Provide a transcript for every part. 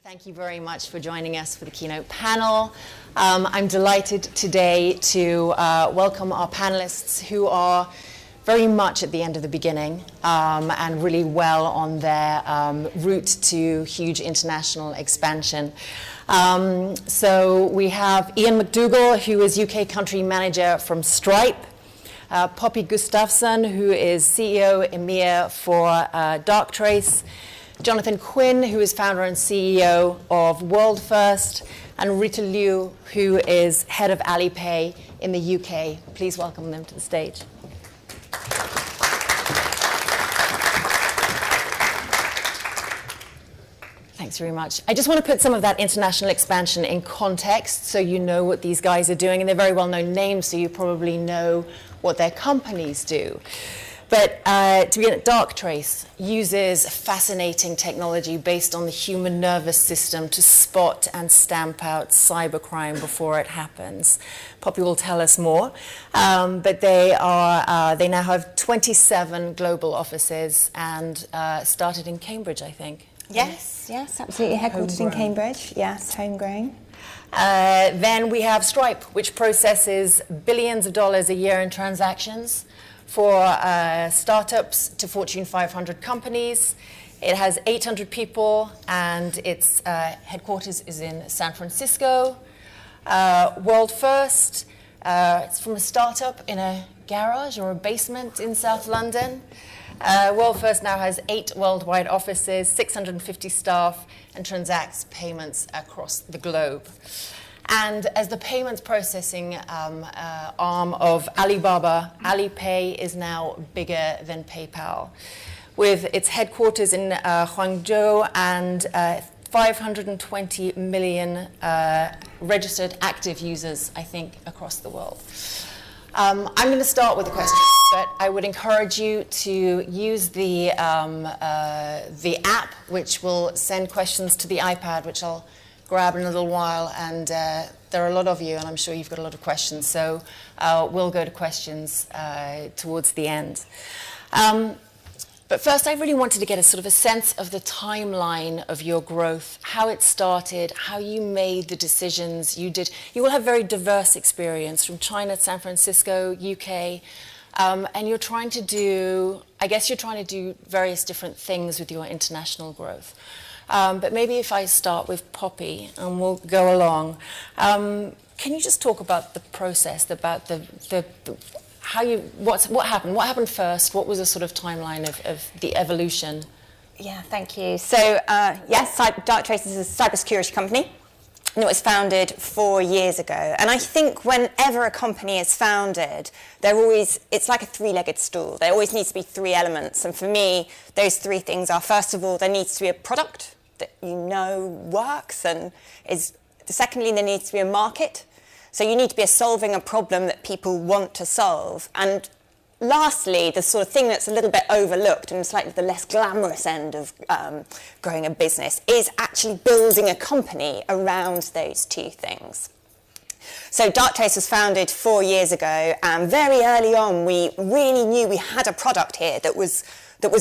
Thank you very much for joining us for the keynote panel. I'm delighted today to welcome our panelists who are very much at the end of the beginning and really well on their route to huge international expansion. So we have Iain McDougall, who is UK Country Manager from Stripe, Poppy Gustafsson, who is CEO EMEA for Darktrace, Jonathan Quin, who is founder and CEO of World First, and Rita, who is head of Alipay in the UK. Please welcome them to the stage. Thanks very much. I just want to put some of that international expansion in context so you know what these guys are doing, and they're very well-known names, so you probably know what their companies do. But to begin, Darktrace uses fascinating technology based on the human nervous system to spot and stamp out cybercrime before it happens. Poppy will tell us more. But they now have 27 global offices and started in Cambridge, I think. Yes, absolutely. Headquartered in Cambridge. Yes, homegrown. Then we have Stripe, which processes billions of dollars a year in transactions for startups to Fortune 500 companies. It has 800 people, and its headquarters is in San Francisco. World First, it's from a startup in a garage or a basement in South London. World First now has 8 worldwide offices, 650 staff, and transacts payments across the globe. And as the payments processing arm of Alibaba, Alipay is now bigger than PayPal, with its headquarters in Guangzhou and 520 million registered active users, I think, across the world. I'm going to start with a question, but I would encourage you to use the app, which will send questions to the iPad, which I'll grab in a little while, and there are a lot of you, and I'm sure you've got a lot of questions, so we'll go to questions towards the end. But first, I really wanted to get a sort of a sense of the timeline of your growth, how it started, how you made the decisions you did. You will have very diverse experience from China, San Francisco, UK, and you're trying to do various different things with your international growth. But maybe if I start with Poppy, and we'll go along. Can you just talk about the process, about what happened? What happened first? What was the sort of timeline of the evolution? Yeah, thank you. So, yes, Darktrace is a cybersecurity company. And it was founded 4 years ago. And I think whenever a company is founded, it's like a 3-legged stool. There always needs to be 3 elements. And for me, those 3 things are, first of all, there needs to be a product that you know works and is. Secondly, there needs to be a market. So you need to be solving a problem that people want to solve. And lastly, the sort of thing that's a little bit overlooked and slightly the less glamorous end of growing a business is actually building a company around those 2 things. So Darktrace was founded 4 years ago, and very early on we really knew we had a product here that was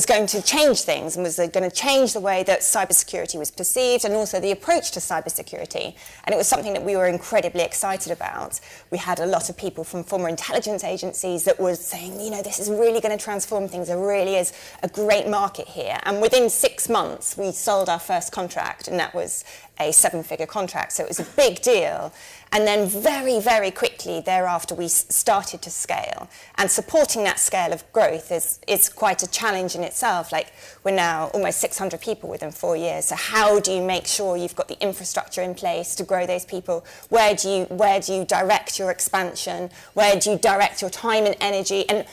going to change things and was going to change the way that cybersecurity was perceived and also the approach to cybersecurity. And it was something that we were incredibly excited about. We had a lot of people from former intelligence agencies that were saying, this is really going to transform things. There really is a great market here. And within 6 months, we sold our first contract, and that was a 7-figure contract. So it was a big deal. And then very, very quickly thereafter, we started to scale. And supporting that scale of growth is quite a challenge in itself. Like, we're now almost 600 people within 4 years. So how do you make sure you've got the infrastructure in place to grow those people? Where do you direct your expansion? Where do you direct your time and energy? And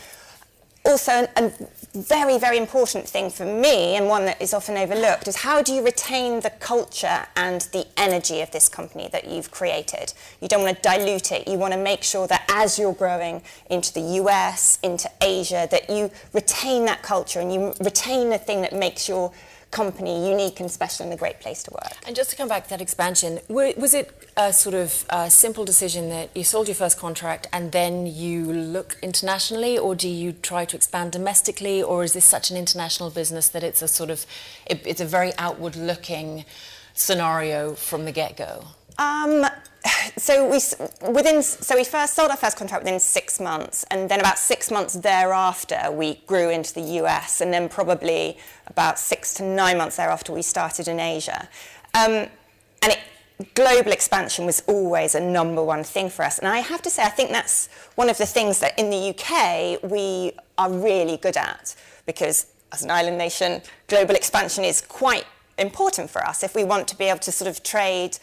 also, a very, very important thing for me, and one that is often overlooked, is how do you retain the culture and the energy of this company that you've created? You don't want to dilute it. You want to make sure that as you're growing into the US, into Asia, that you retain that culture and you retain the thing that makes your company unique and special and a great place to work. And just to come back to that expansion, was it a sort of simple decision that you sold your first contract and then you look internationally, or do you try to expand domestically, or is this such an international business that it's a sort of, it's a very outward looking scenario from the get-go? So we first sold our first contract within 6 months, and then about 6 months thereafter we grew into the US, and then probably about 6 to 9 months thereafter we started in Asia. Global expansion was always a number one thing for us, and I have to say I think that's one of the things that in the UK we are really good at, because as an island nation, global expansion is quite important for us. If we want to be able to sort of trade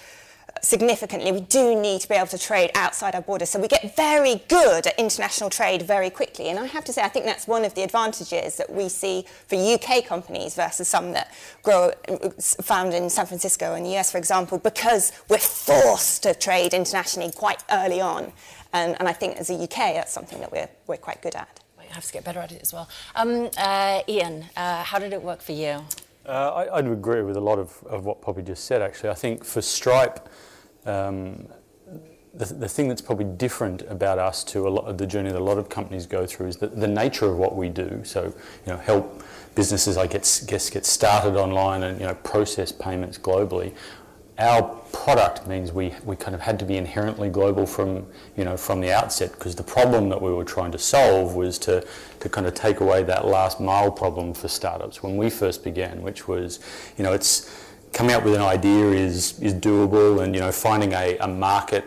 significantly, we do need to be able to trade outside our borders. So we get very good at international trade very quickly. And I have to say, I think that's one of the advantages that we see for UK companies versus some that found in San Francisco and the US, for example, because we're forced to trade internationally quite early on. And I think as a UK, that's something that we're quite good at. We have to get better at it as well. Iain, how did it work for you? I'd agree with a lot of what Poppy just said, actually. I think for Stripe, the thing that's probably different about us to a lot of the journey that a lot of companies go through is the nature of what we do. So, help businesses, I guess, get started online and, process payments globally. Our product means we kind of had to be inherently global from the outset, because the problem that we were trying to solve was to kind of take away that last mile problem for startups when we first began, which was, it's coming up with an idea is doable, and finding a market,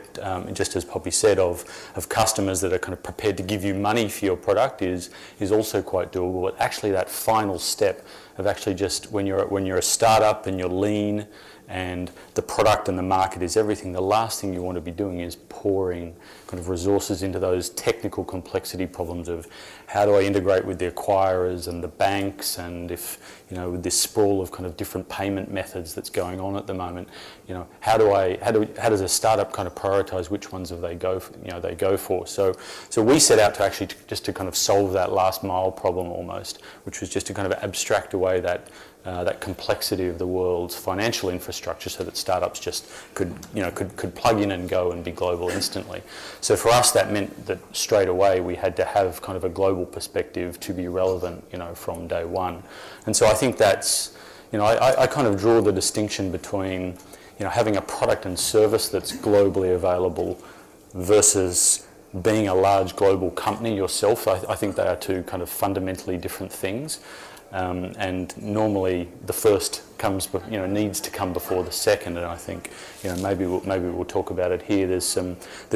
just as Poppy said, of customers that are kind of prepared to give you money for your product is also quite doable. But actually that final step of actually just when you're a startup and you're lean and the product and the market is everything, the last thing you want to be doing is pouring kind of resources into those technical complexity problems of how do I integrate with the acquirers and the banks, and if, with this sprawl of kind of different payment methods that's going on at the moment, how does a startup kind of prioritize which ones they go for? So we set out to actually just to kind of solve that last mile problem almost, which was just to kind of abstract away that complexity of the world's financial infrastructure, so that startups just could plug in and go and be global instantly. So for us, that meant that straight away we had to have kind of a global perspective to be relevant, from day one. And so I think that's, I kind of draw the distinction between, having a product and service that's globally available versus being a large global company yourself. I think they are two kind of fundamentally different things. And normally the first needs to come before the second, and I think maybe we'll talk about it here. There's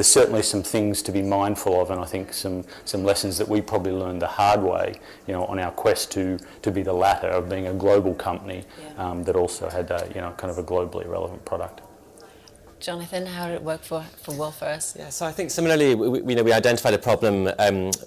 certainly some things to be mindful of, and I think some lessons that we probably learned the hard way, on our quest to be the latter of being a global company, that also had kind of a globally relevant product. Jonathan, how did it work for us? Yeah, so I think similarly, we identified a problem.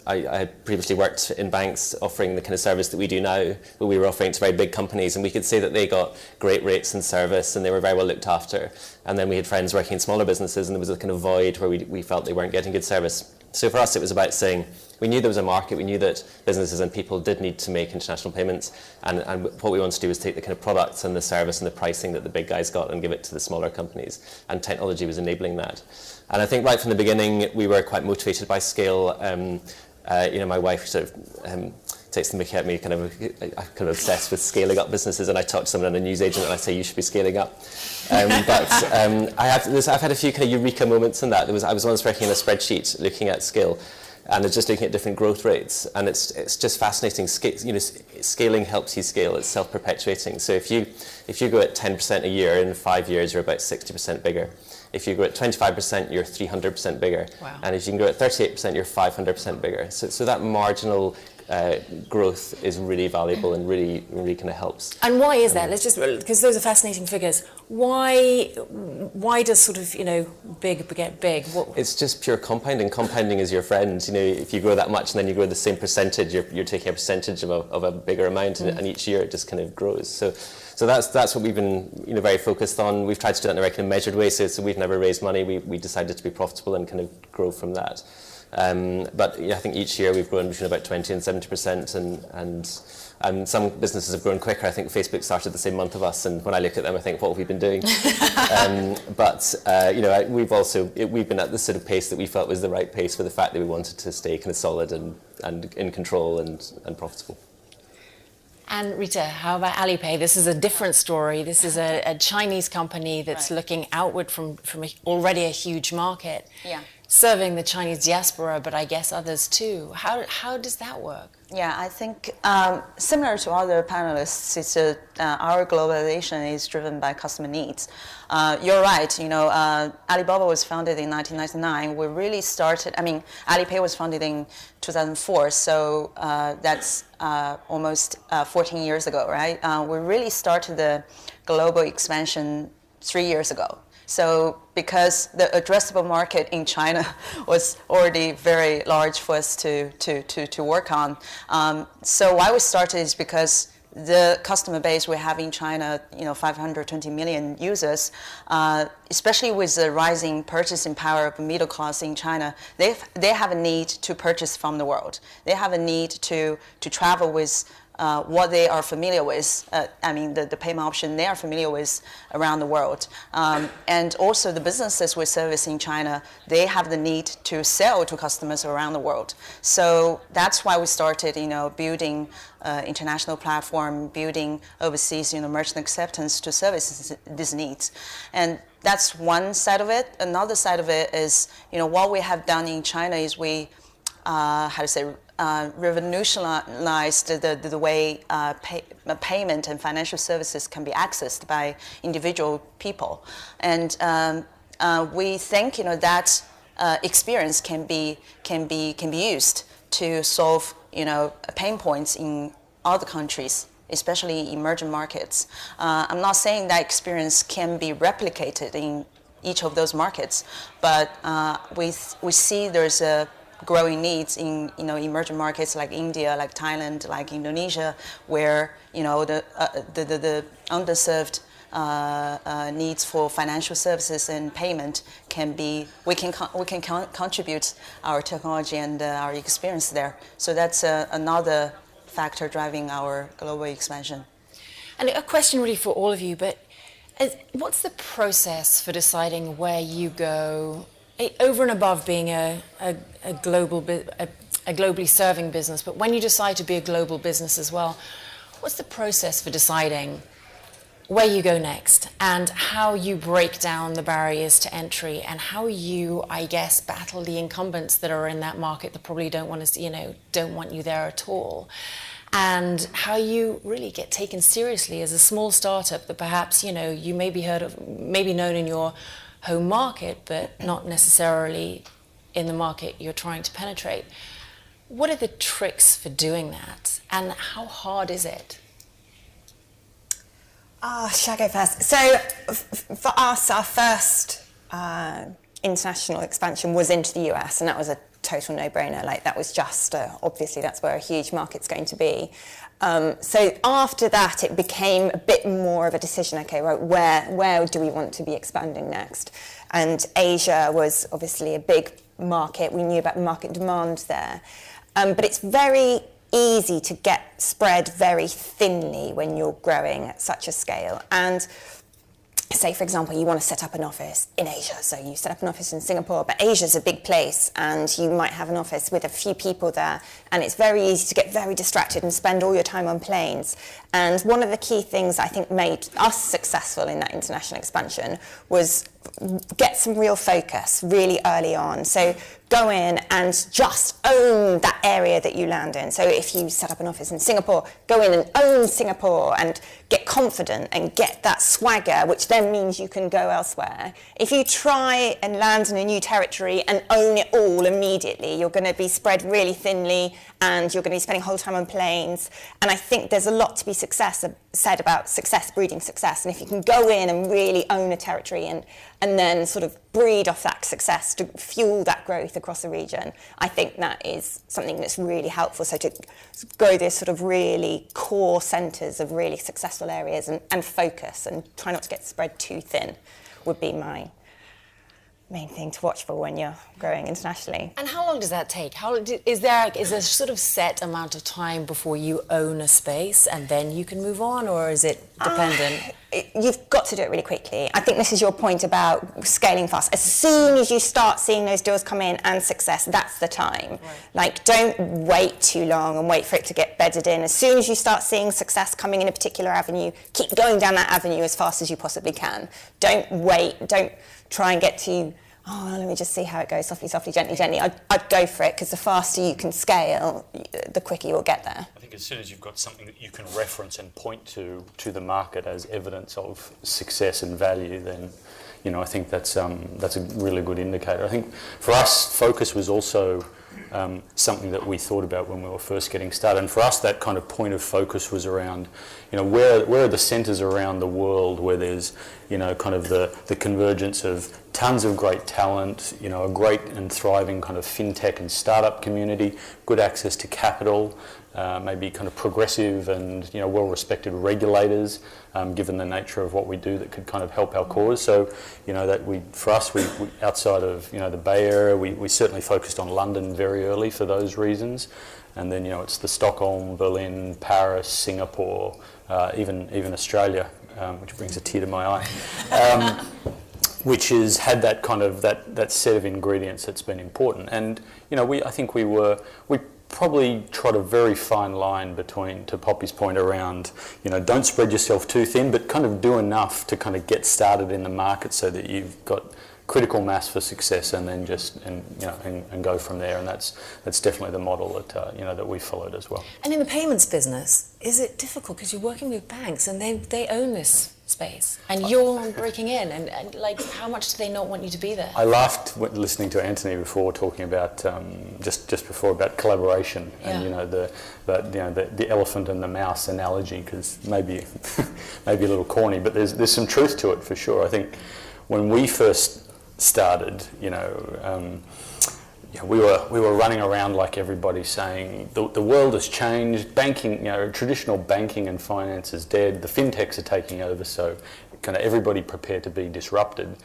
I had previously worked in banks offering the kind of service that we do now, but we were offering it to very big companies, and we could see that they got great rates and service, and they were very well looked after. And then we had friends working in smaller businesses, and there was a kind of void where we felt they weren't getting good service. So for us, it was about saying, we knew there was a market, we knew that businesses and people did need to make international payments, and what we wanted to do was take the kind of products and the service and the pricing that the big guys got and give it to the smaller companies, and technology was enabling that. And I think right from the beginning, we were quite motivated by scale. My wife sort of takes the mickey at me, kind of obsessed with scaling up businesses, and I talk to someone, a news agent, and I say, you should be scaling up. I've had a few kind of eureka moments in that. I was once working in a spreadsheet looking at scale, and it's just looking at different growth rates, and it's just fascinating. Scaling helps you scale. It's self-perpetuating. So if you go at 10% a year, in 5 years you're about 60% bigger. If you grow at 25%, you're 300% bigger. Wow. And if you can grow at 38%, you're 500% bigger. So that marginal growth is really valuable and really kind of helps. And why is that? Let's just, because those are fascinating figures. Why does sort of big beget big? It's just pure compounding. Compounding is your friend. If you grow that much and then you grow the same percentage, you're taking a percentage of a bigger amount, and each year it just kind of grows. So that's what we've been very focused on. We've tried to do it in a very kind of measured way. So we've never raised money. We decided to be profitable and kind of grow from that. But I think each year we've grown between about 20 and 70%, and some businesses have grown quicker. I think Facebook started the same month of us, and when I look at them, I think, what have we been doing? We've been at the sort of pace that we felt was the right pace for the fact that we wanted to stay kind of solid and in control and profitable. And Rita, how about Alipay? This is a different story. This is a Chinese company that's looking outward from already a huge market, serving the Chinese diaspora, but I guess others too. How does that work? Yeah, I think similar to other panelists, it's our globalization is driven by customer needs. You're right. Alibaba was founded in 1999. We really started. I mean, Alipay was founded in 2004, so that's almost 14 years ago, right? We really started the global expansion 3 years ago. So because the addressable market in China was already very large for us to work on. So why we started is because the customer base we have in China, 520 million users, especially with the rising purchasing power of the middle class in China, they have a need to purchase from the world. They have a need to travel with what they are familiar with, the payment option they are familiar with around the world. And also the businesses we service in China, they have the need to sell to customers around the world. So that's why we started, building international platform, building overseas, merchant acceptance to service these needs. And that's one side of it. Another side of it is, what we have done in China is we, revolutionized the way payment and financial services can be accessed by individual people, and we think that experience can be used to solve pain points in other countries, especially emerging markets. I'm not saying that experience can be replicated in each of those markets, but we see there's a growing needs in emerging markets like India, like Thailand, like Indonesia, where the underserved needs for financial services and payment we can contribute our technology and our experience there. So that's another factor driving our global expansion. And a question really for all of you, but what's the process for deciding where you go? Over and above being a globally serving business, but when you decide to be a global business as well, what's the process for deciding where you go next and how you break down the barriers to entry and how you, I guess, battle the incumbents that are in that market that probably don't want you there at all, and how you really get taken seriously as a small startup that perhaps you may be known in your home market, but not necessarily in the market you're trying to penetrate. What are the tricks for doing that, and how hard is it? Shall I go first? So for us, our first international expansion was into the US, and that was a total no-brainer. That was just, obviously that's where a huge market's going to be. So after that, it became a bit more of a decision, okay, right, where do we want to be expanding next? And Asia was obviously a big market. We knew about the market demand there. But it's very easy to get spread very thinly when you're growing at such a scale. And say, for example, you want to set up an office in Asia, so you set up an office in Singapore, but Asia's a big place, and you might have an office with a few people there, and it's very easy to get very distracted and spend all your time on planes. And one of the key things I think made us successful in that international expansion was get some real focus really early on. So go in and just own that area that you land in. So if you set up an office in Singapore, go in and own Singapore and get confident and get that swagger, which then means you can go elsewhere. If you try and land in a new territory and own it all immediately, you're going to be spread really thinly and you're going to be spending whole time on planes. And I think there's a lot to be said about success breeding success. And if you can go in and really own a territory and then sort of breed off that success to fuel that growth across the region, I think that is something that's really helpful. So to grow this sort of really core centres of really successful areas and focus and try not to get spread too thin would be my main thing to watch for when you're growing internationally. And how long does that take? Is there sort of set amount of time before you own a space and then you can move on, or is it dependent? You've got to do it really quickly. I think this is your point about scaling fast. As soon as you start seeing those deals come in and success, that's the time. Right. Like, don't wait too long and wait for it to get bedded in. As soon as you start seeing success coming in a particular avenue, keep going down that avenue as fast as you possibly can. Don't wait. Don't try and get to, let me just see how it goes, softly, softly, gently, gently. I'd go for it, because the faster you can scale, the quicker you'll get there. I think as soon as you've got something that you can reference and point to the market as evidence of success and value, then, I think that's a really good indicator. I think for us, focus was also something that we thought about when we were first getting started. And for us, that kind of point of focus was around, where are the centres around the world where there's, kind of the convergence of tons of great talent, a great and thriving kind of FinTech and startup community, good access to capital, maybe kind of progressive and well-respected regulators, given the nature of what we do, that could kind of help our cause. So, for us, we outside of the Bay Area, we certainly focused on London very early for those reasons, and then it's the Stockholm, Berlin, Paris, Singapore, even Australia, which brings a tear to my eye. Which has had that kind of that set of ingredients that's been important, and I think we probably trod a very fine line between, to Poppy's point around, don't spread yourself too thin, but kind of do enough to kind of get started in the market so that you've got critical mass for success, and then and go from there. And that's definitely the model that that we followed as well. And in the payments business, is it difficult because you're working with banks and they own this space and you're breaking in, and like, how much do they not want you to be there? I laughed listening to Anthony before talking about just before about collaboration, and the elephant and the mouse analogy, because maybe a little corny, but there's some truth to it for sure. I think when we first started, we were running around like everybody, saying the world has changed. Banking, traditional banking and finance is dead. The FinTechs are taking over, so kind of everybody prepared to be disrupted.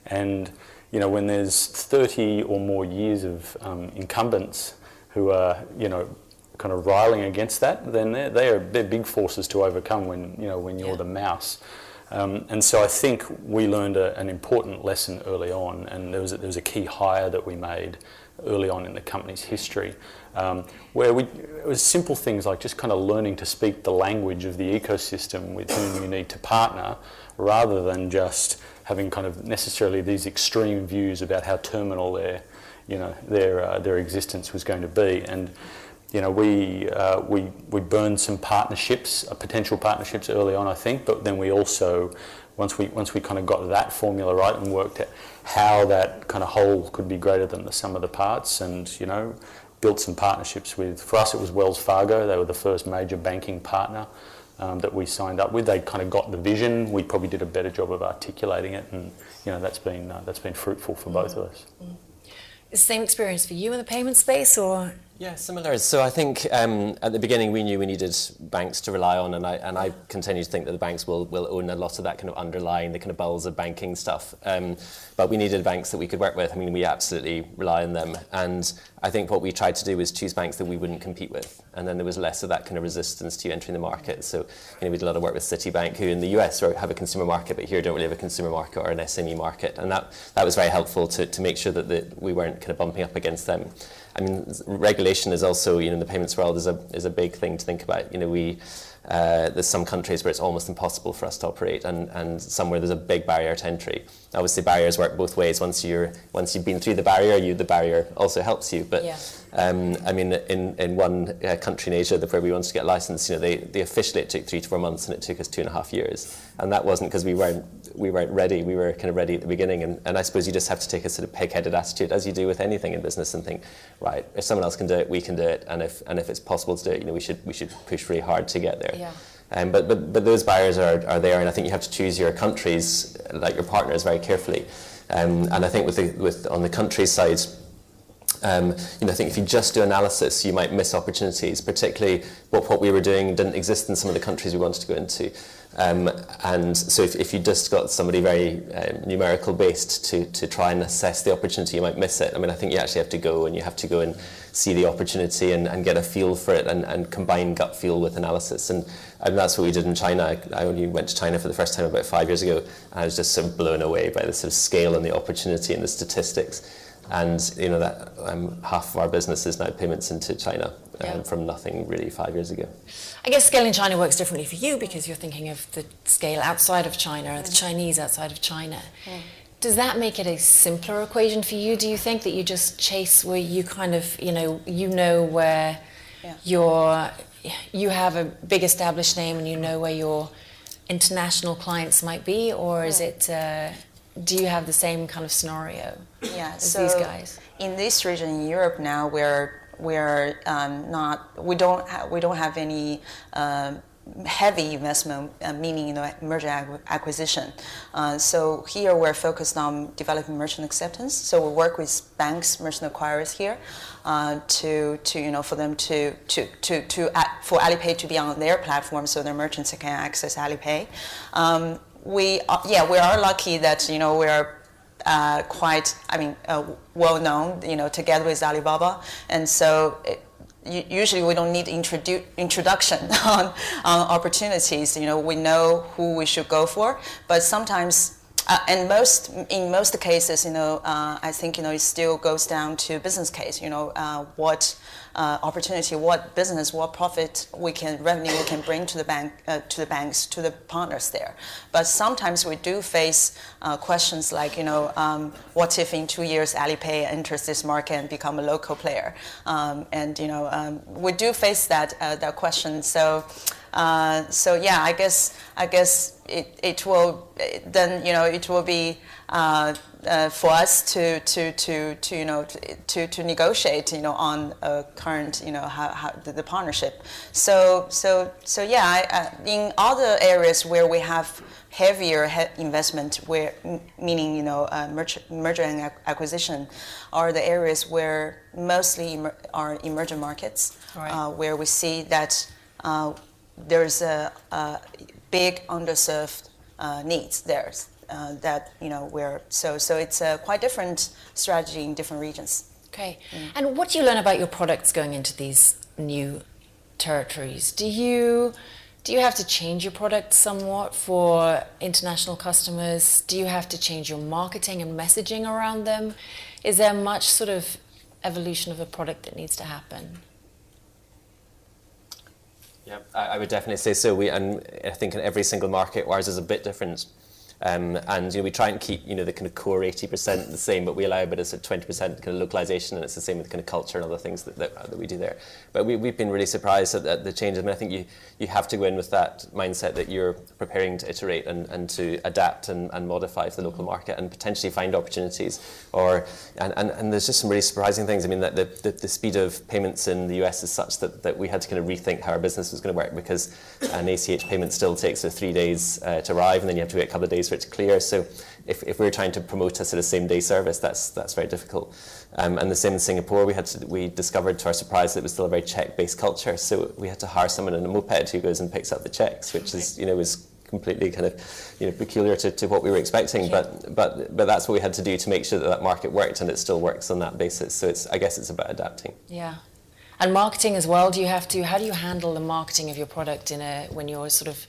And when there's 30 or more years of incumbents who are kind of riling against that, then they're big forces to overcome when you're the mouse. And so I think we learned an important lesson early on, and there was a key hire that we made early on in the company's history, where it was simple things like just kind of learning to speak the language of the ecosystem with whom you need to partner, rather than just having kind of necessarily these extreme views about how terminal their existence was going to be. And we burned some partnerships, potential partnerships early on, I think, but then we also, once we kind of got that formula right and worked out how that kind of whole could be greater than the sum of the parts, and built some partnerships with, for us it was Wells Fargo. They were the first major banking partner that we signed up with. They kind of got the vision. We probably did a better job of articulating it, and that's been fruitful for both of us. Is the same experience for you in the payment space, or? Yeah, similar. So I think at the beginning we knew we needed banks to rely on, and I continue to think that the banks will own a lot of that kind of underlying, the kind of bowels of banking stuff. But we needed banks that we could work with. I mean, we absolutely rely on them. And I think what we tried to do was choose banks that we wouldn't compete with. And then there was less of that kind of resistance to entering the market. So we did a lot of work with Citibank, who in the US have a consumer market, but here don't really have a consumer market or an SME market. And that was very helpful to make sure that we weren't kind of bumping up against them. I mean, regulation is also, in the payments world is a big thing to think about. There's some countries where it's almost impossible for us to operate, and some where there's a big barrier to entry. Obviously, barriers work both ways. Once you've been through the barrier also helps you. But I mean, in one country in Asia where we wanted to get licensed, they officially it took 3 to 4 months, and it took us 2.5 years. And that wasn't because we weren't ready. We were kind of ready at the beginning, and I suppose you just have to take a sort of pig-headed attitude, as you do with anything in business, and think, right, if someone else can do it, we can do it, and if it's possible to do it, we should push really hard to get there. Yeah. But those barriers are there, and I think you have to choose your countries, like your partners, very carefully. And I think on the country side, I think if you just do analysis, you might miss opportunities, particularly what we were doing didn't exist in some of the countries we wanted to go into. And so if you just got somebody very numerical based to try and assess the opportunity, you might miss it. I mean, I think you actually have to go and see the opportunity and get a feel for it and combine gut feel with analysis. And that's what we did in China. I only went to China for the first time about 5 years ago, and I was just sort of blown away by the sort of scale and the opportunity and the statistics. And that half of our business is now payments into China from nothing really 5 years ago. I guess scale in China works differently for you because you're thinking of the scale outside of China, or the Chinese outside of China. Does that make it a simpler equation for you? Do you think that you just chase where you kind of, where you have a big established name and you know where your international clients might be, or is it, do you have the same kind of scenario as these guys? In this region in Europe now, we don't have any heavy investment, meaning merger acquisition. So here we're focused on developing merchant acceptance. So we work with banks, merchant acquirers here, for them for Alipay to be on their platform, so their merchants can access Alipay. We are lucky that we are quite well known together with Alibaba, and so usually we don't need introduction on opportunities. We know who we should go for, but sometimes in most cases, I think it still goes down to business case. What opportunity, what business, what profit revenue we can bring to the banks, to the partners there. But sometimes we do face questions like, what if in 2 years Alipay enters this market and become a local player? We do face that question. So I guess it will be for us to negotiate negotiate on current how the partnership. So in other areas where we have heavier investment, meaning merger and acquisition, are the areas where mostly are emerging markets, right. Where we see that there's a big underserved needs there. So it's a quite different strategy in different regions. Okay. And what do you learn about your products going into these new territories? Do you have to change your product somewhat for international customers? Do you have to change your marketing and messaging around them? Is there much sort of evolution of a product that needs to happen? Yeah, I would definitely say so. And I think in every single market, ours is a bit different. And we try and keep the kind of core 80% the same, but we allow a bit of 20% kind of localization, and it's the same with kind of culture and other things that we do there. But we've been really surprised at the changes. I mean, I think you have to go in with that mindset that you're preparing to iterate and to adapt and modify for the local market and potentially find opportunities. And there's just some really surprising things. I mean, that the speed of payments in the US is such that we had to kind of rethink how our business was going to work, because an ACH payment still takes 3 days to arrive, and then you have to wait a couple of days for it to clear. So if we're trying to promote a sort of same day service, that's very difficult. And the same in Singapore, we discovered to our surprise that it was still a very check-based culture. So we had to hire someone in a moped who goes and picks up the checks, which is was completely kind of peculiar to what we were expecting. Yeah. But that's what we had to do to make sure that market worked, and it still works on that basis. So I guess it's about adapting. Yeah. And marketing as well. How do you handle the marketing of your product when you're sort of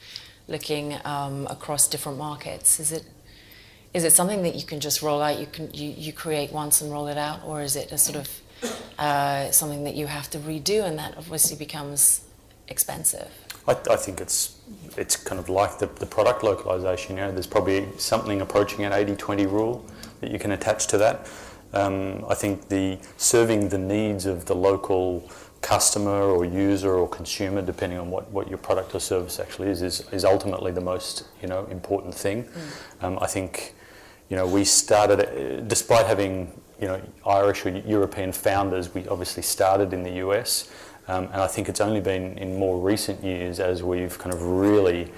looking across different markets? Is it something that you can just roll out? You create once and roll it out, or is it a sort of something that you have to redo, and that obviously becomes expensive? I think it's kind of like the product localization. There's probably something approaching an 80-20 rule that you can attach to that. I think serving the needs of the local customer or user or consumer, depending on what your product or service actually is ultimately the most important thing. I think we started, despite having Irish or European founders, we obviously started in the US, and I think it's only been in more recent years as we've kind of really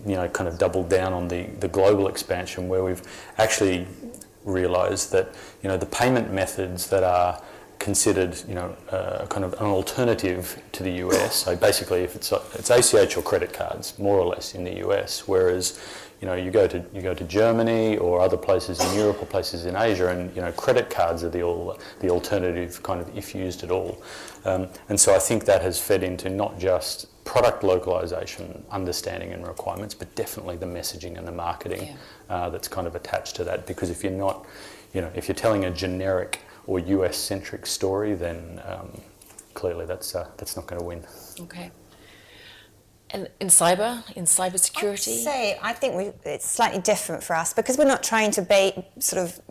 kind of doubled down on the global expansion, where we've actually realised that the payment methods that are considered, kind of an alternative to the US. So basically, if it's ACH or credit cards, more or less in the US, whereas you go to Germany or other places in Europe or places in Asia, and credit cards are the alternative kind of if used at all. And so I think that has fed into not just product localization, understanding and requirements, but definitely the messaging and the marketing that's kind of attached to that. Because if you're not, if you're telling a generic or US-centric story, then clearly that's not going to win. Okay. And in cybersecurity? I think it's slightly different for us because we're not trying to sort of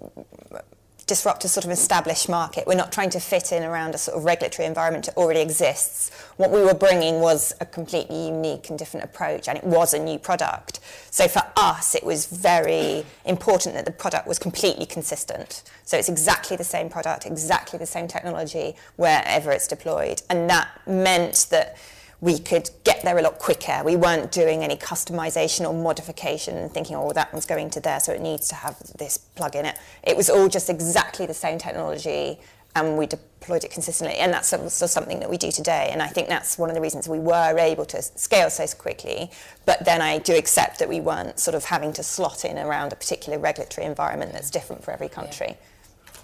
disrupt a sort of established market. We're not trying to fit in around a sort of regulatory environment that already exists. What we were bringing was a completely unique and different approach, and it was a new product. So for us, it was very important that the product was completely consistent. So it's exactly the same product, exactly the same technology wherever it's deployed. And that meant that we could get there a lot quicker. We weren't doing any customization or modification and thinking, oh, that one's going to there, so it needs to have this plug in it. It was all just exactly the same technology, and we deployed it consistently. And that's also something that we do today. And I think that's one of the reasons we were able to scale so quickly. But then I do accept that we weren't sort of having to slot in around a particular regulatory environment that's different for every country. Yeah.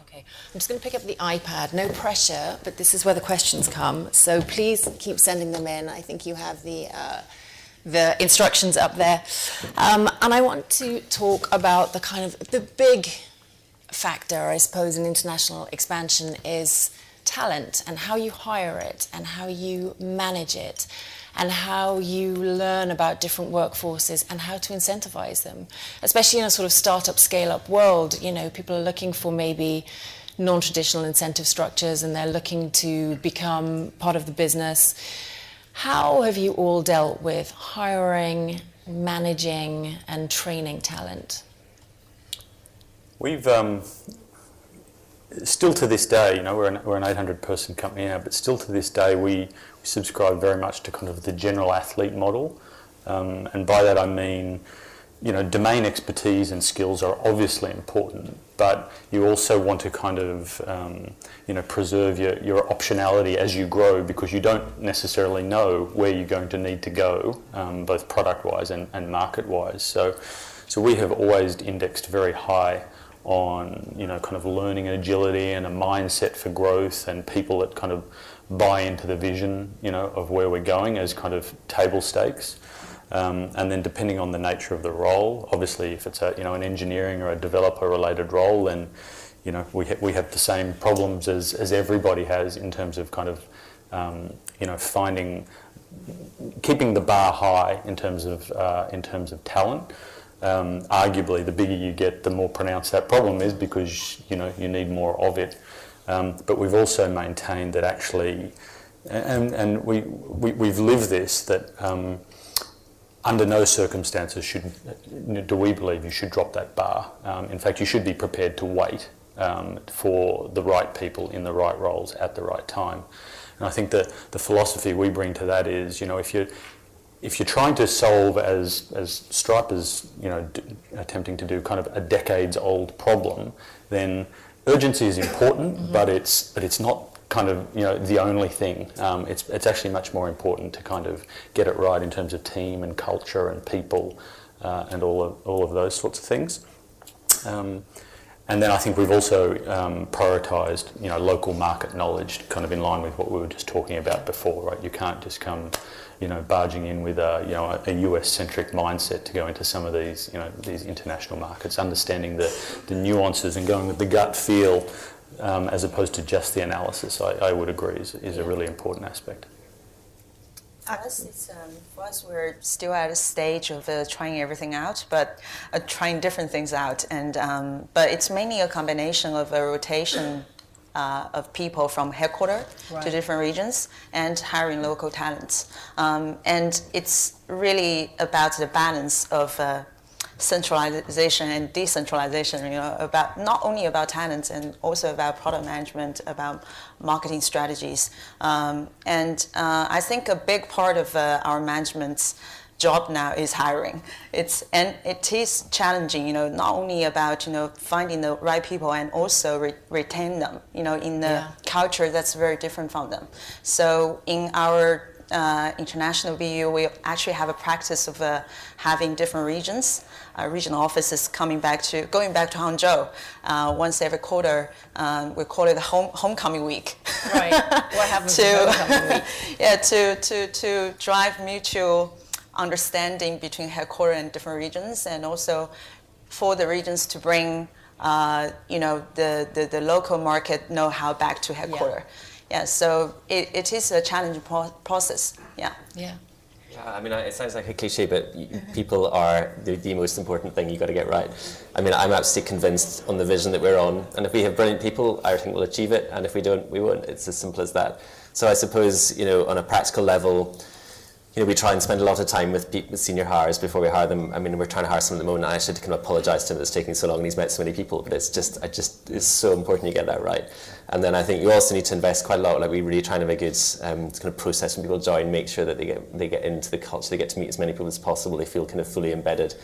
Okay. I'm just going to pick up the iPad. No pressure, but this is where the questions come. So please keep sending them in. I think you have the instructions up there. And I want to talk about the big factor, I suppose, in international expansion is talent and how you hire it and how you manage it and how you learn about different workforces and how to incentivize them. Especially in a sort of startup, scale-up world, people are looking for maybe non-traditional incentive structures and they're looking to become part of the business. How have you all dealt with hiring, managing, and training talent? We've still to this day, we're an 800-person company now, but still to this day we subscribe very much to kind of the general athlete model, and by that I mean, domain expertise and skills are obviously important, but you also want to kind of, preserve your optionality as you grow, because you don't necessarily know where you're going to need to go, both product-wise and market-wise. So we have always indexed very high on, kind of learning and agility and a mindset for growth and people that kind of buy into the vision, of where we're going as kind of table stakes. And then depending on the nature of the role, obviously if it's an engineering or a developer related role, then we have the same problems as everybody has in terms of kind of keeping the bar high in terms of talent. Arguably, the bigger you get, the more pronounced that problem is, because you need more of it. But we've also maintained that actually, and we've lived this, that under no circumstances do we believe you should drop that bar. In fact, you should be prepared to wait for the right people in the right roles at the right time. And I think that the philosophy we bring to that is, if you're trying to solve, as Stripe is attempting to do, kind of a decades-old problem, then urgency is important, but it's not kind of the only thing. It's actually much more important to kind of get it right in terms of team and culture and people and all of those sorts of things. And then I think we've also prioritised local market knowledge, kind of in line with what we were just talking about before, right? You can't just come barging in with a US-centric mindset to go into some of these international markets, understanding the nuances and going with the gut feel as opposed to just the analysis. I would agree is a really important aspect. For us, we're still at a stage of trying everything out, but trying different things out, and but it's mainly a combination of a rotation of people from headquarters to different regions and hiring local talents. And it's really about the balance of centralization and decentralization, about not only about talents and also about product management, about marketing strategies. And I think a big part of our management's job now is hiring. It is challenging, not only about finding the right people and also retain them, in the culture that's very different from them. So in our international BU, we actually have a practice of having different regions, regional offices going back to Hangzhou once every quarter. We call it the homecoming week. Right. What happens in homecoming week? Yeah, to drive mutual understanding between headquarters and different regions, and also for the regions to bring the local market know-how back to headquarters. Yeah, so it is a challenging process. Yeah. I mean, it sounds like a cliche, but people are the most important thing you got to get right. I mean, I'm absolutely convinced on the vision that we're on, and if we have brilliant people, I think we'll achieve it, and if we don't, we won't. It's as simple as that. So I suppose, on a practical level, we try and spend a lot of time with senior hires before we hire them. I mean, we're trying to hire someone at the moment, and I should kind of apologise to him that it's taking so long and he's met so many people, but it's so important you get that right. And then I think you also need to invest quite a lot, like we really try to have a good kind of process when people join, make sure that they get into the culture, they get to meet as many people as possible, they feel kind of fully embedded.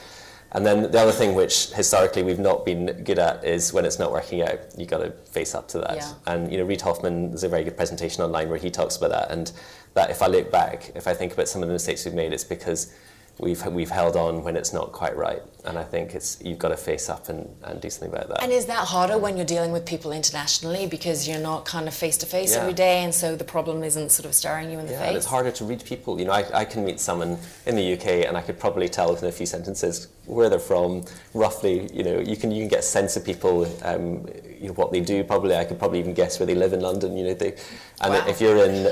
And then the other thing which historically we've not been good at is when it's not working out, you got to face up to that. Yeah. And Reid Hoffman, there's a very good presentation online where he talks about that, and that if I look back, if I think about some of the mistakes we've made, it's because we've held on when it's not quite right. And I think you've got to face up and do something about that. And is that harder when you're dealing with people internationally because you're not kind of face to face every day, and so the problem isn't sort of staring you in the face? And it's harder to read people. I can meet someone in the UK and I could probably tell within a few sentences where they're from, roughly. You can get a sense of people, what they do. Probably I could probably even guess where they live in London. If you're in,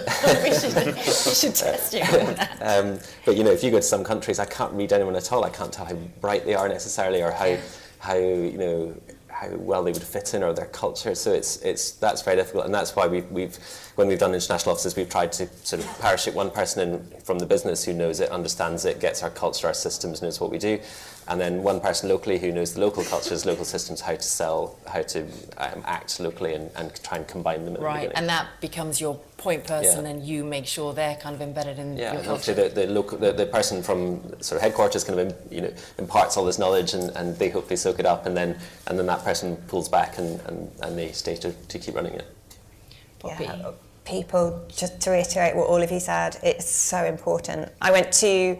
we should test you on that. But if you go to some countries, I can't read anyone at all. I can't tell how bright they are necessarily, or how well they would fit in, or their culture. So that's very difficult, and that's why when we've done international offices, we've tried to sort of parachute one person in from the business who knows it, understands it, gets our culture, our systems, knows what we do, and then one person locally who knows the local cultures, local systems, how to sell, how to act locally, and try and combine them at the beginning. And that becomes your point person, and you make sure they're kind of embedded in your culture. The person from sort of headquarters kind of imparts all this knowledge, and they hopefully soak it up, and then that person pulls back and they stay to keep running it. Yeah. People, just to reiterate what all of you said, it's so important. I went to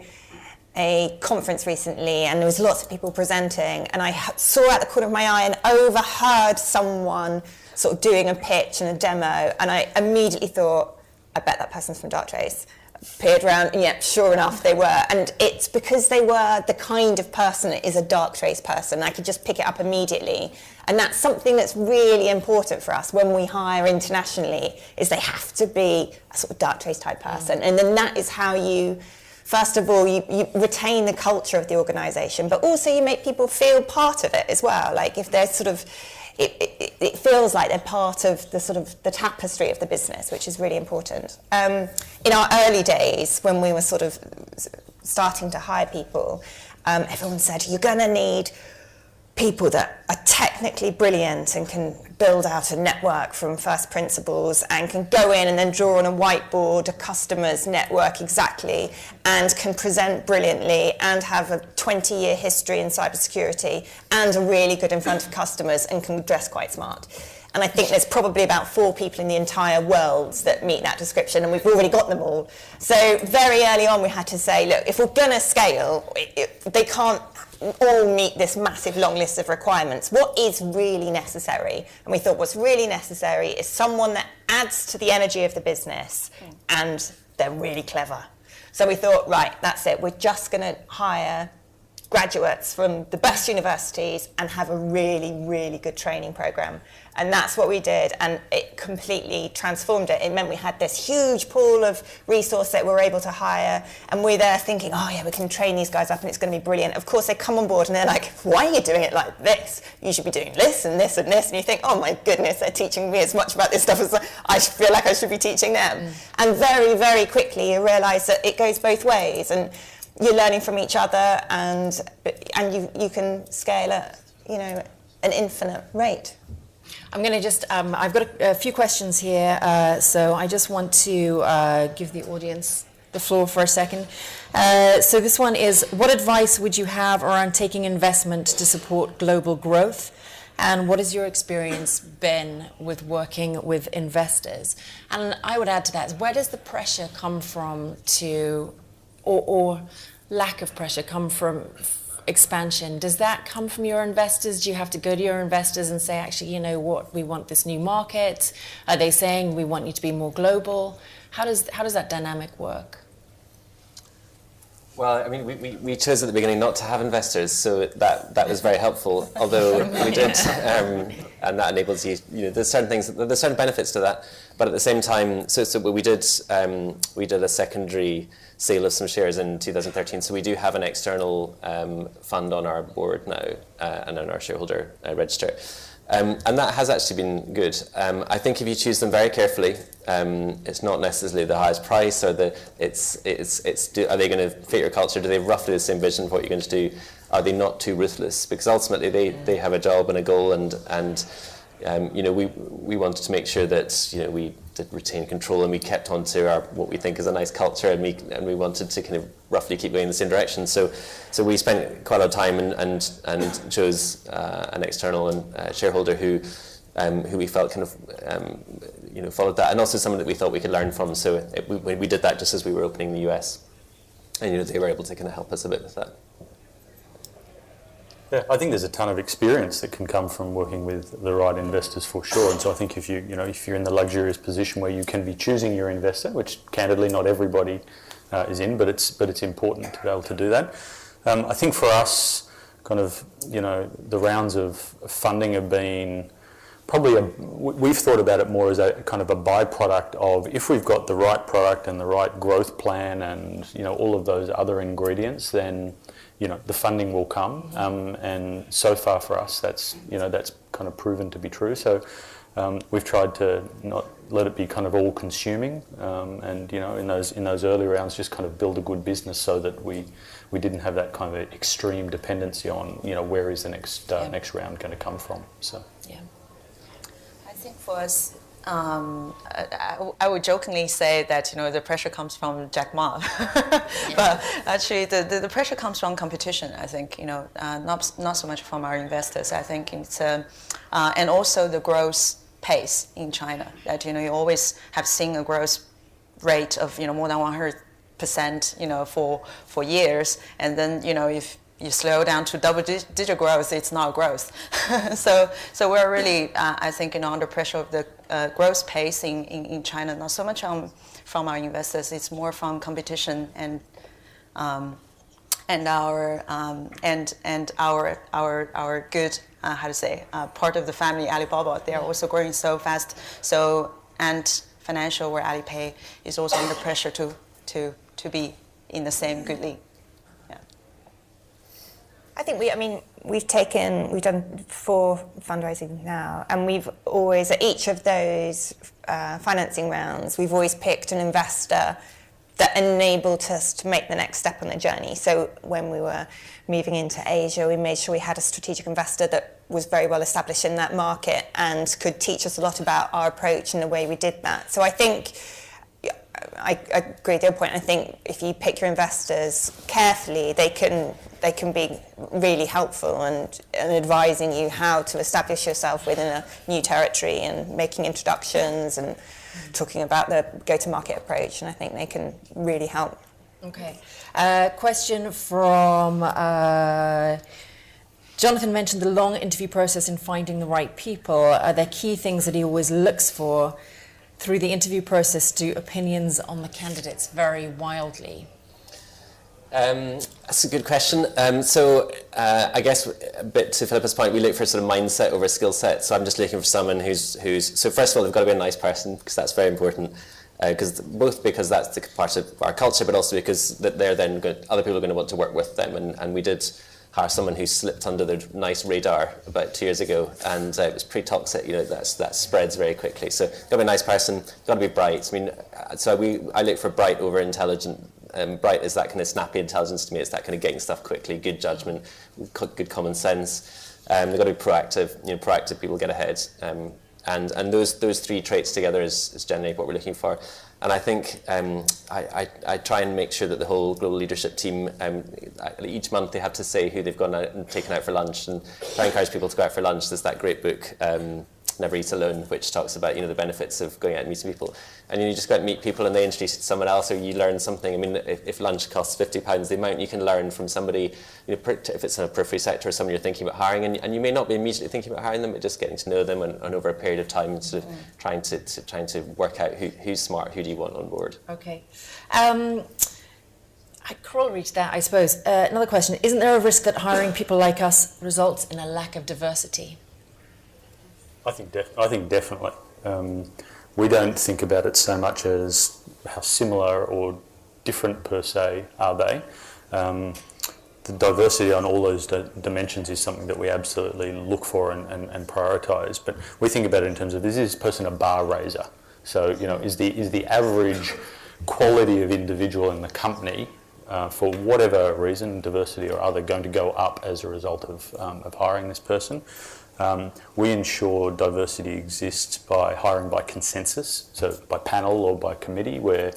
a conference recently and there was lots of people presenting, and I saw out the corner of my eye and overheard someone sort of doing a pitch and a demo, and I immediately thought, I bet that person's from Darktrace. Peered around, and yeah, sure enough they were. And it's because they were the kind of person that is a Darktrace person. I could just pick it up immediately. And that's something that's really important for us when we hire internationally, is they have to be a sort of Darktrace type person. And then that is how you, first of all, you retain the culture of the organisation, but also you make people feel part of it as well. Like if they're sort of, it feels like they're part of the sort of the tapestry of the business, which is really important. In our early days, when we were sort of starting to hire people, everyone said, you're going to need people that are technically brilliant and can build out a network from first principles and can go in and then draw on a whiteboard a customer's network exactly, and can present brilliantly and have a 20-year history in cybersecurity and are really good in front of customers and can dress quite smart. And I think there's probably about 4 people in the entire world that meet that description, and we've already got them all. So very early on we had to say, look, if we're going to scale, they can't all meet this massive long list of requirements. What is really necessary? And we thought what's really necessary is someone that adds to the energy of the business and they're really clever. So we thought, right, that's it. We're just going to hire graduates from the best universities and have a really, really good training program. And that's what we did, and it completely transformed it. It meant we had this huge pool of resource that we were able to hire, and we're there thinking, oh yeah, we can train these guys up and it's going to be brilliant. Of course, they come on board and they're like, why are you doing it like this? You should be doing this and this and this. And you think, oh my goodness, they're teaching me as much about this stuff as I feel like I should be teaching them. And very, very quickly you realise that it goes both ways. And you're learning from each other, and you can scale at an infinite rate. I'm going to just, I've got a few questions here, so I just want to give the audience the floor for a second. So this one is, what advice would you have around taking investment to support global growth? And what has your experience been with working with investors? And I would add to that, where does the pressure come from or lack of pressure come from expansion? Does that come from your investors? Do you have to go to your investors and say, actually, you know what, we want this new market? Are they saying we want you to be more global? How does that dynamic work? Well, I mean, we chose at the beginning not to have investors, so that was very helpful. Although we did, and that enables you. There's certain benefits to that. But at the same time, so we did a secondary sale of some shares in 2013. So we do have an external fund on our board now and on our shareholder register. And that has actually been good. I think if you choose them very carefully, it's not necessarily the highest price, or are they going to fit your culture? Do they have roughly the same vision of what you're going to do? Are they not too ruthless? Because ultimately they have a job and a goal, and we wanted to make sure that we did retain control, and we kept on to what we think is a nice culture, and we wanted to kind of roughly keep going in the same direction. So we spent quite a lot of time and chose an external shareholder who we felt kind of followed that, and also someone that we thought we could learn from. So we did that just as we were opening the US, and they were able to kind of help us a bit with that. Yeah, I think there's a ton of experience that can come from working with the right investors for sure. And so I think if you're in the luxurious position where you can be choosing your investor, which candidly not everybody is in, but it's important to be able to do that. I think for us, kind of the rounds of funding have been probably we've thought about it more as a kind of a byproduct of, if we've got the right product and the right growth plan and all of those other ingredients, then the funding will come, and so far for us, that's kind of proven to be true. So we've tried to not let it be kind of all-consuming, and in those early rounds, just kind of build a good business so that we didn't have that kind of extreme dependency on where is the next round going to come from. So yeah, I think for us, I would jokingly say that the pressure comes from Jack Ma, but actually the pressure comes from competition. I think not so much from our investors. I think it's and also the growth pace in China. That you always have seen a growth rate of more than 100% for years, and then if you slow down to double-digit growth, it's not growth. so we're really, I think, under pressure of the growth pace in China. Not so much from our investors; it's more from competition and our good part of the family, Alibaba. They are also growing so fast. And financial, where Alipay is also under pressure to be in the same good league. I think we've done 4 fundraising now, and we've always, at each of those financing rounds, we've always picked an investor that enabled us to make the next step on the journey. So when we were moving into Asia, we made sure we had a strategic investor that was very well established in that market and could teach us a lot about our approach and the way we did that. So I think I agree with your point. I think if you pick your investors carefully, they can be really helpful and advising you how to establish yourself within a new territory and making introductions and talking about the go-to-market approach. And I think they can really help. Okay. Question from Jonathan mentioned the long interview process in finding the right people. Are there key things that he always looks for through the interview process? Do opinions on the candidates vary wildly? That's a good question. I guess a bit to Philippa's point, we look for sort of mindset over skill set. So I'm just looking for someone who's. So first of all, they've got to be a nice person, because that's very important. Because that's the part of our culture, but also because that they're then other people are going to want to work with them. And we did hire someone who slipped under the nice radar about 2 years ago, and it was pretty toxic. That spreads very quickly. So got to be a nice person, got to be bright. I look for bright over intelligent bright as that kind of snappy intelligence to me. It's that kind of getting stuff quickly, good judgment, good common sense. They've got to be proactive. Proactive people get ahead. And those three traits together is generally what we're looking for. And I think I try and make sure that the whole global leadership team, each month they have to say who they've gone out and taken out for lunch, and try and encourage people to go out for lunch. There's that great book, Never Eat Alone, which talks about the benefits of going out and meeting people. And you just go out and meet people and they introduce you to someone else, or you learn something. I mean, if lunch costs £50, the amount you can learn from somebody, if it's in a periphery sector or someone you're thinking about hiring, and you may not be immediately thinking about hiring them, but just getting to know them and over a period of time, sort of trying to work out who's smart, who do you want on board. Okay. I corollary to that, I suppose. Another question: isn't there a risk that hiring people like us results in a lack of diversity? I think definitely. We don't think about it so much as how similar or different per se are they. The diversity on all those dimensions is something that we absolutely look for and prioritise. But we think about it in terms of, is this person a bar raiser? So is the average quality of individual in the company, for whatever reason, diversity or other, going to go up as a result of hiring this person? We ensure diversity exists by hiring by consensus, so by panel or by committee, where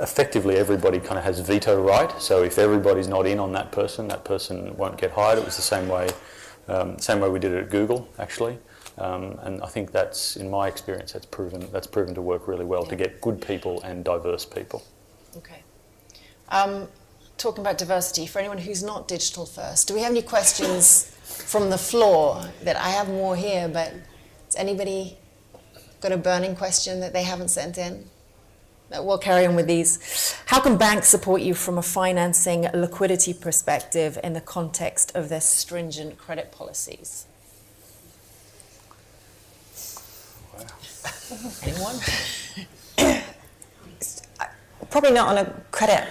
effectively everybody kind of has veto right. So if everybody's not in on that person won't get hired. It was the same way we did it at Google, actually. And I think that's, in my experience, that's proven to work really well to get good people and diverse people. Okay. Talking about diversity, for anyone who's not digital first, do we have any questions from the floor? That I have more here, but has anybody got a burning question that they haven't sent in? We'll carry on with these. How can banks support you from a financing liquidity perspective in the context of their stringent credit policies? Wow. Anyone? Probably not on a credit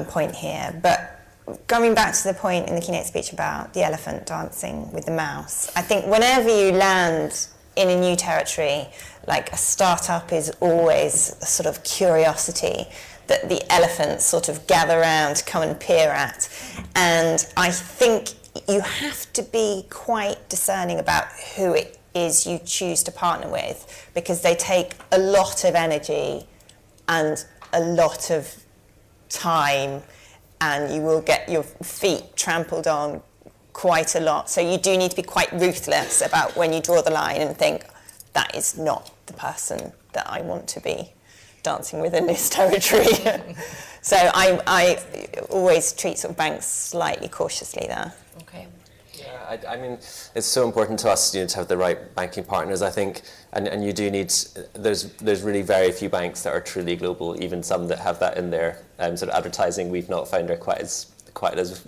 point here, but going back to the point in the keynote speech about the elephant dancing with the mouse, I think whenever you land in a new territory, like a startup is always a sort of curiosity that the elephants sort of gather around, come and peer at. And I think you have to be quite discerning about who it is you choose to partner with, because they take a lot of energy and a lot of time, and you will get your feet trampled on quite a lot. So you do need to be quite ruthless about when you draw the line and think, that is not the person that I want to be dancing with in this territory. So I always treat sort of banks slightly cautiously there. Okay. Yeah, I mean, it's so important to us, to have the right banking partners, I think, and you do need. There's really very few banks that are truly global. Even some that have that in their sort of advertising, we've not found are quite as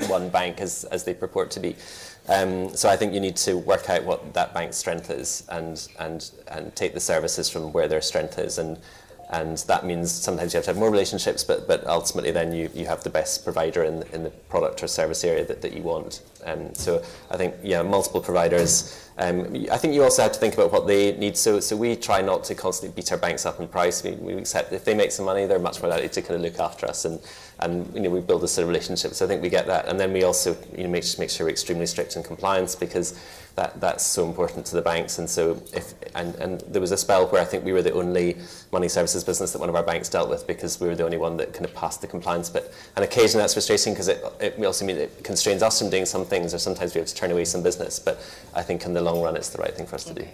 one bank as they purport to be. So I think you need to work out what that bank's strength is, and take the services from where their strength is, and that means sometimes you have to have more relationships, but ultimately then you have the best provider in the product or service area that you want. So I think, multiple providers. I think you also have to think about what they need. So we try not to constantly beat our banks up in price. We accept if they make some money, they're much more likely to kind of look after us, and we build a sort of relationship. So I think we get that, and then we also make sure we're extremely strict in compliance, because that's so important to the banks. And so and there was a spell where I think we were the only money services business that one of our banks dealt with, because we were the only one that kind of passed the compliance bit. And occasionally that's frustrating, because it also means it constrains us from doing some things, or sometimes we have to turn away some business. But I think in the long run it's the right thing for us to do.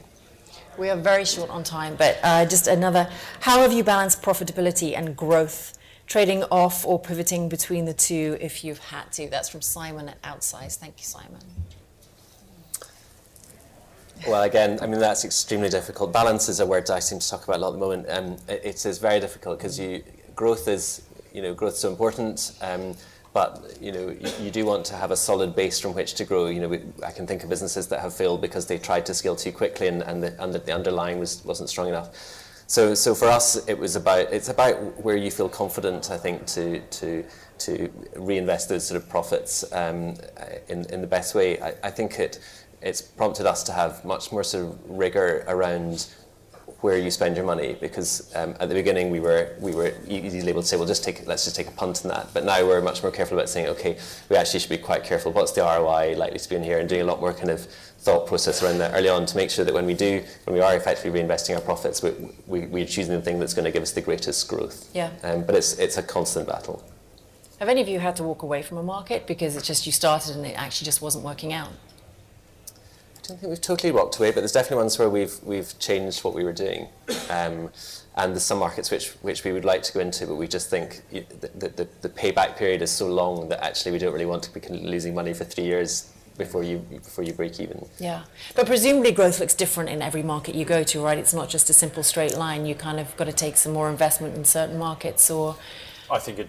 We are very short on time, but just another. How have you balanced profitability and growth, trading off or pivoting between the two if you've had to? That's from Simon at Outsize. Thank you, Simon. Well, again, I mean, that's extremely difficult. Balance is a word I seem to talk about a lot at the moment. It is very difficult, because growth is so important. But you do want to have a solid base from which to grow. I can think of businesses that have failed because they tried to scale too quickly, and the underlying wasn't strong enough. So for us, it's about where you feel confident, I think, to reinvest those sort of profits in the best way. I think it's prompted us to have much more sort of rigor around where you spend your money, because at the beginning we were easily able to say, well, let's just take a punt on that. But now we're much more careful about saying, okay, we actually should be quite careful. What's the ROI likely to be in here, and doing a lot more kind of thought process around that early on to make sure that when we are effectively reinvesting our profits, we're choosing the thing that's going to give us the greatest growth. Yeah. But it's a constant battle. Have any of you had to walk away from a market because it's just you started and it actually just wasn't working out? I don't think we've totally walked away, but there's definitely ones where we've changed what we were doing. And there's some markets which we would like to go into, but we just think the payback period is so long that actually we don't really want to be losing money for 3 years before you break even. Yeah, but presumably growth looks different in every market you go to, right? It's not just a simple straight line. You kind of got to take some more investment in certain markets, or... I think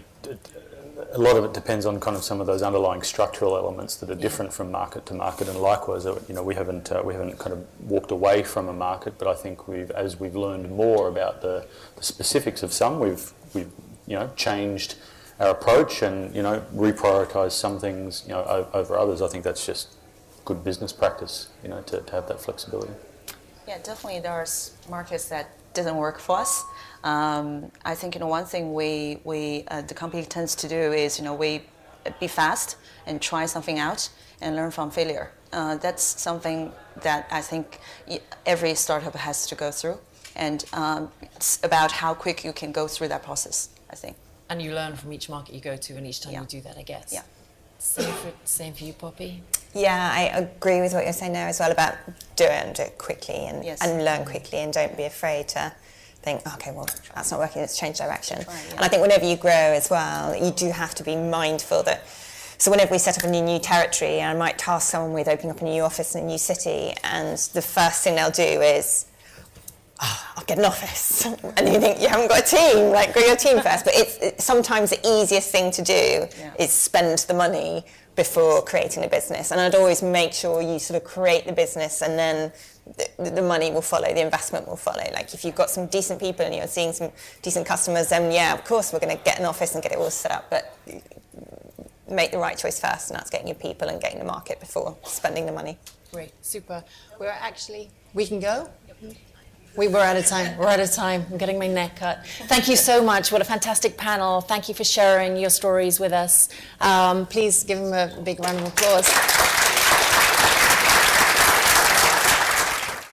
a lot of it depends on kind of some of those underlying structural elements that are different from market to market, and likewise, we haven't kind of walked away from a market, but I think as we've learned more about the specifics of some, we've changed our approach and reprioritize some things over others. I think that's just good business practice, to have that flexibility. Yeah, definitely there's markets that didn't work for us. I think one thing the company tends to do is we be fast and try something out and learn from failure. That's something that I think every startup has to go through, and it's about how quick you can go through that process, I think. And you learn from each market you go to, and each time you do that, I guess. Yeah. Same for you, Poppy? Yeah, I agree with what you're saying there as well about do it quickly and learn quickly, and don't be afraid to think, okay, well, that's not working, let's change direction. Right, yeah. And I think whenever you grow as well, you do have to be mindful that, so whenever we set up a new territory, I might task someone with opening up a new office in a new city, and the first thing they'll do is, I'll get an office. And you think, you haven't got a team, grow your team first. But it's sometimes the easiest thing to do is spend the money before creating a business. And I'd always make sure you sort of create the business, and then the money will follow, the investment will follow. If you've got some decent people and you're seeing some decent customers, then of course we're going to get an office and get it all set up. But make the right choice first, and that's getting your people and getting the market before spending the money. Great, super. We can go? We're out of time. We're out of time. I'm getting my neck cut. Thank you so much. What a fantastic panel. Thank you for sharing your stories with us. Please give them a big round of applause.